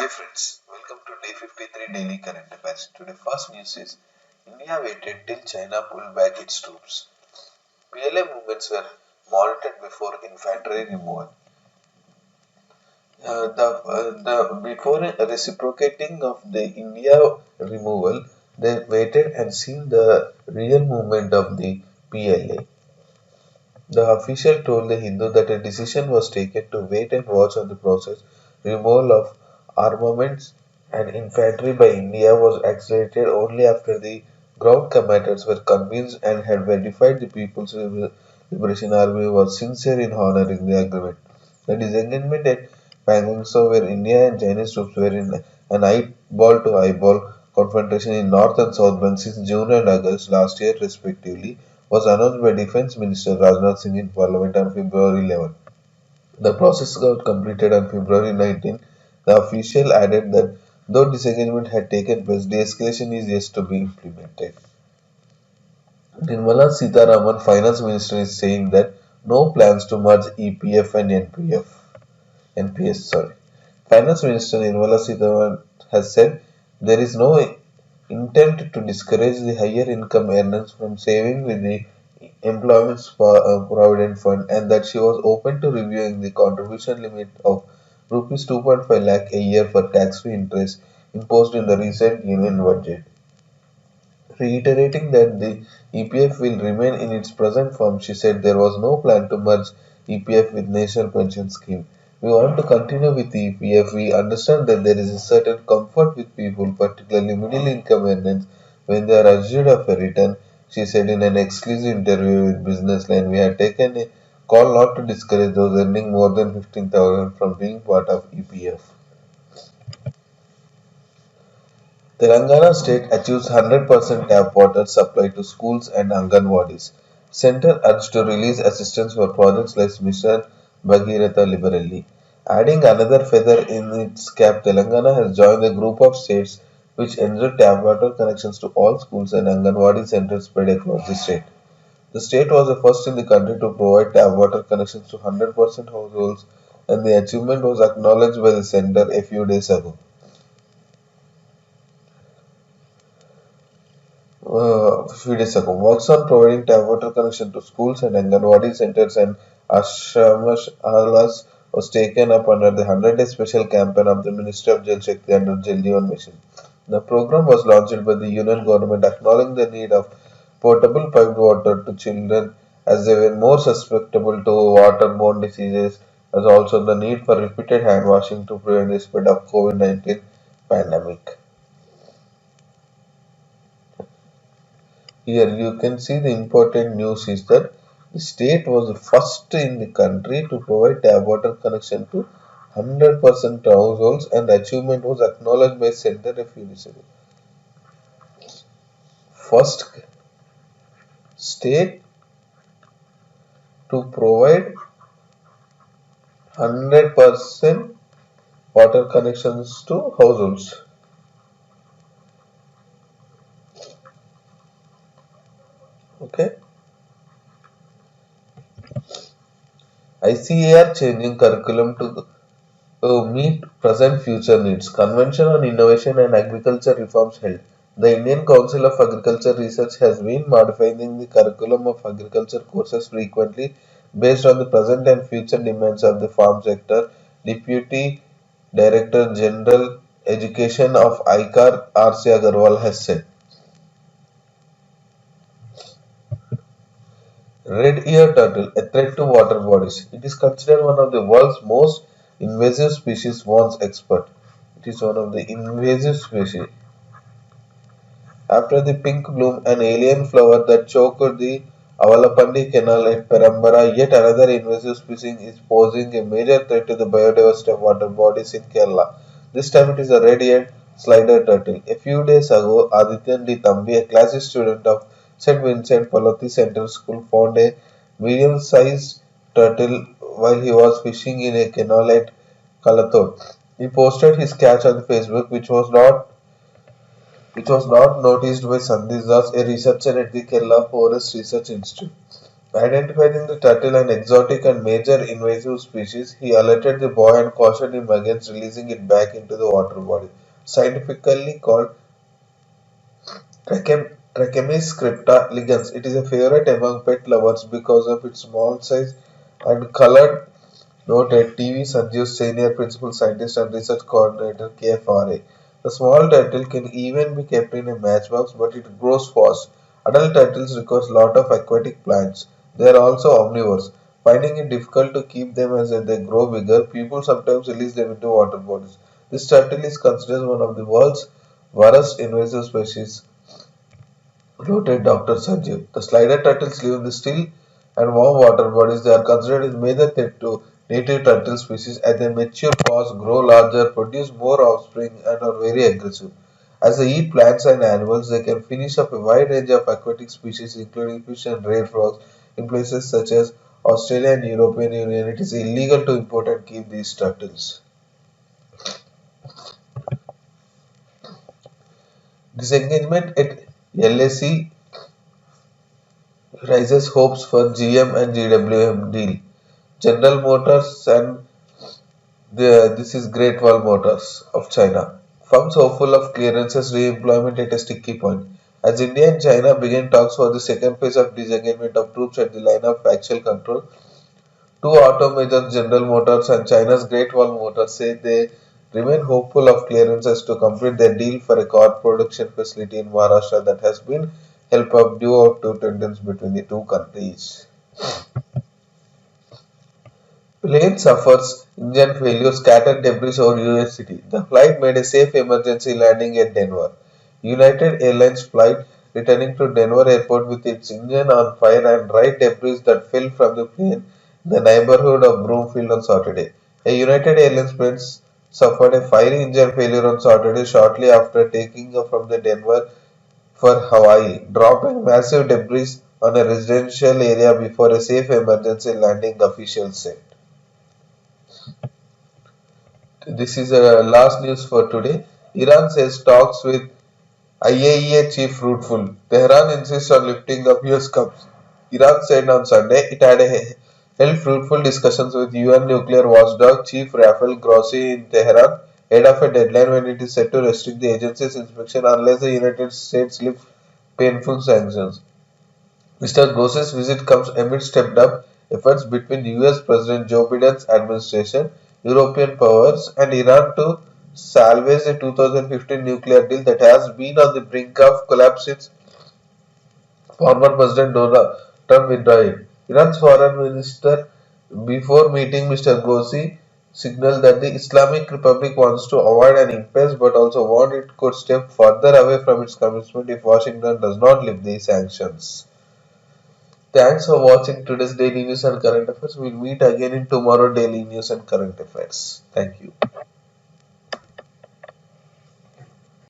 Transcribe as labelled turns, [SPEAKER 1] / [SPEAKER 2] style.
[SPEAKER 1] Hi friends, welcome to Day 53 Daily Current Affairs. Today first news is India waited till China pulled back its troops. PLA movements were monitored before infantry removal. Before reciprocating of the India removal, they waited and seen the real movement of the PLA. The official told the Hindu that a decision was taken to wait and watch on the process. Removal of armaments and infantry by India was accelerated only after the ground commanders were convinced and had verified the People's Liberation Army was sincere in honoring the agreement. The disengagement at Pangongso, where India and Chinese troops were in an eyeball to eyeball confrontation in North and South Bend since June and August last year, respectively, was announced by Defence Minister Rajnath Singh in Parliament on February 11. The process got completed on February 19. The official added that though disengagement had taken place, de-escalation is yet to be implemented. Nirmala Sitharaman, Finance Minister, is saying that no plans to merge EPF and NPS. Finance Minister Nirmala Sitharaman has said there is no intent to discourage the higher income earners from saving with the Employment Provident Fund and that she was open to reviewing the contribution limit of Rs 2.5 lakh a year for tax-free interest imposed in the recent union budget. Reiterating that the EPF will remain in its present form, she said there was no plan to merge EPF with National Pension Scheme. We want to continue with the EPF. We understand that there is a certain comfort with people, particularly middle income earners, when they are assured of a return, she said in an exclusive interview with Businessline. We have taken a call not to discourage those earning more than 15,000 from being part of EPF. Telangana state achieves 100% tap water supply to schools and Anganwadis. Centre urged to release assistance for projects like Mission Bhagiratha liberally. Adding another feather in its cap, Telangana has joined a group of states which ensure tap water connections to all schools and Anganwadi centers spread across the state. The state was the first in the country to provide tap water connections to 100% households, and the achievement was acknowledged by the centre a few days ago. Works on providing tap water connection to schools and Anganwadi centers and ashramas was taken up under the 100-day special campaign of the Ministry of Jal Shakti under Jal Jeevan Mission. The program was launched by the Union government, acknowledging the need of potable piped water to children as they were more susceptible to waterborne diseases, as also the need for repeated hand washing to prevent the spread of COVID-19 pandemic. Here you can see the important news is that the state was the first in the country to provide tap water connection to 100% households, and the achievement was acknowledged by Centre a few days ago. First state to provide 100% water connections to households. Okay. ICAR changing curriculum to meet present future needs. Convention on Innovation and Agriculture Reforms held. The Indian Council of Agriculture Research has been modifying the curriculum of agriculture courses frequently based on the present and future demands of the farm sector. Deputy Director General Education of ICAR R.C. Agarwal has said. Red-eared turtle, a threat to water bodies. It is considered one of the world's most invasive species, warns expert. It is one of the invasive species. After the pink bloom, an alien flower that choked the Avalapandi Canal at Perambara, yet another invasive species is posing a major threat to the biodiversity of water bodies in Kerala. This time it is a red-eared slider turtle. A few days ago, Adityan D. Thambi, a classic student of St. Vincent Pallotti Central School, found a medium-sized turtle while he was fishing in a canal at Kalathod. He posted his catch on Facebook, which was not noticed by Sandhis Das, a researcher at the Kerala Forest Research Institute. Identifying the turtle an exotic and major invasive species, he alerted the boy and cautioned him against releasing it back into the water body. Scientifically called Trachemys crypta ligens, it is a favorite among pet lovers because of its small size and colored, noted TV Sanjeev's senior principal scientist and research coordinator KFRA. The small turtle can even be kept in a matchbox, but it grows fast. Adult turtles require a lot of aquatic plants. They are also omnivores. Finding it difficult to keep them as they grow bigger, people sometimes release them into water bodies. This turtle is considered one of the world's worst invasive species, noted Dr. Sanjeev. The slider turtles live in the still and warm water bodies. They are considered as major threat to native turtle species as they mature fast, grow larger, produce more offspring, and are very aggressive. As they eat plants and animals, they can finish up a wide range of aquatic species, including fish and rare frogs. In places such as Australia and European Union, it is illegal to import and keep these turtles. Disengagement at LAC raises hopes for GM and GWM deal. General Motors and this is Great Wall Motors of China. Firms hopeful of clearances re-employment at a sticky point. As India and China begin talks for the second phase of disengagement of troops at the line of actual control, two auto majors General Motors and China's Great Wall Motors say they remain hopeful of clearances to complete their deal for a car production facility in Maharashtra that has been held up due to tensions between the two countries. Plane suffers engine failure, scattered debris over US city. The flight made a safe emergency landing at Denver. United Airlines flight returning to Denver airport with its engine on fire and dry debris that fell from the plane in the neighborhood of Broomfield on Saturday. A United Airlines plane suffered a fiery engine failure on Saturday shortly after taking off from the Denver for Hawaii, dropping massive debris on a residential area before a safe emergency landing, officials said. This is last news for today. Iran says talks with IAEA chief fruitful. Tehran insists on lifting up US cups. Iran said on Sunday it had held fruitful discussions with UN nuclear watchdog chief Rafael Grossi in Tehran ahead of a deadline when it is set to restrict the agency's inspection unless the United States lifts painful sanctions. Mr. Gross's visit comes amid stepped-up efforts between US President Joe Biden's administration, European powers, and Iran to salvage the 2015 nuclear deal that has been on the brink of collapse since former President Donald Trump withdrew it. Iran's foreign minister, before meeting Mr. Grossi, signaled that the Islamic Republic wants to avoid an impasse but also warned it could step further away from its commitment if Washington does not lift the sanctions. Thanks for watching today's Daily News and Current Affairs. We'll meet again in tomorrow Daily News and Current Affairs. Thank you.